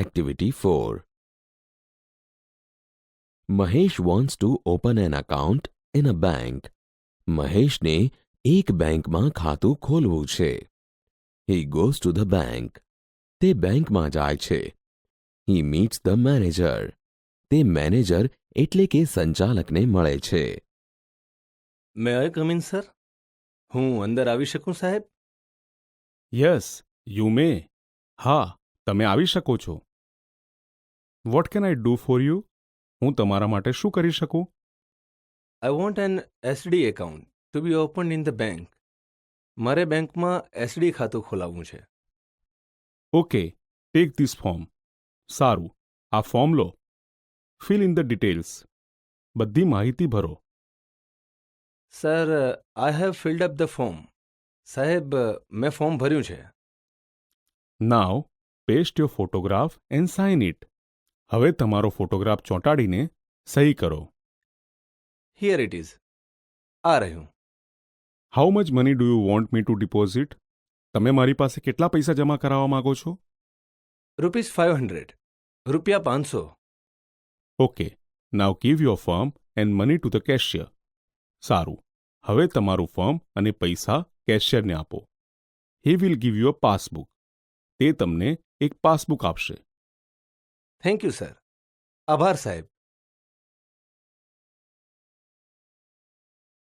Activity 4. Mahesh wants to open an account in a bank. મહેશને એક બેંકમાં ખાતું ખોલવું છે. He goes to the bank. તે બેંકમાં જાય છે. He meets the manager. તે મેનેજર એટલે કે સંચાલકને મળે છે. May I come in sir? હું અંદર આવી શકું સાહેબ? Yes you may. હા, તમે આવી શકો છો. What can I do for you? હું તમારા માટે શું કરી શકું? I want an SD account to be open in the bank. મારે બેંકમાં એસડી ખાતું ખોલાવવું છે. Okay, take this form. સારું, આ ફોર્મ લો. Fill in the details. બધી માહિતી ભરો. Sir, I have filled up the form. સાહેબ, મેં ફોર્મ ભર્યું છે. Now paste your photograph and sign it. હવે તમારો ફોટોગ્રાફ ચોંટાડીને સહી કરો. Here it is. આ રહ્યું. How much money do you want me to deposit? તમે મારી પાસે કેટલા પૈસા જમા કરાવવા માંગો છો? ₹500. રૂપિયા 500. Okay, now give your form and money to the cashier. સારું, હવે તમારું ફોર્મ અને પૈસા કેશિયરને આપો. He will give you a passbook. તે તમને એક પાસબુક આપશે. Thank you sir. આભાર સાહેબ.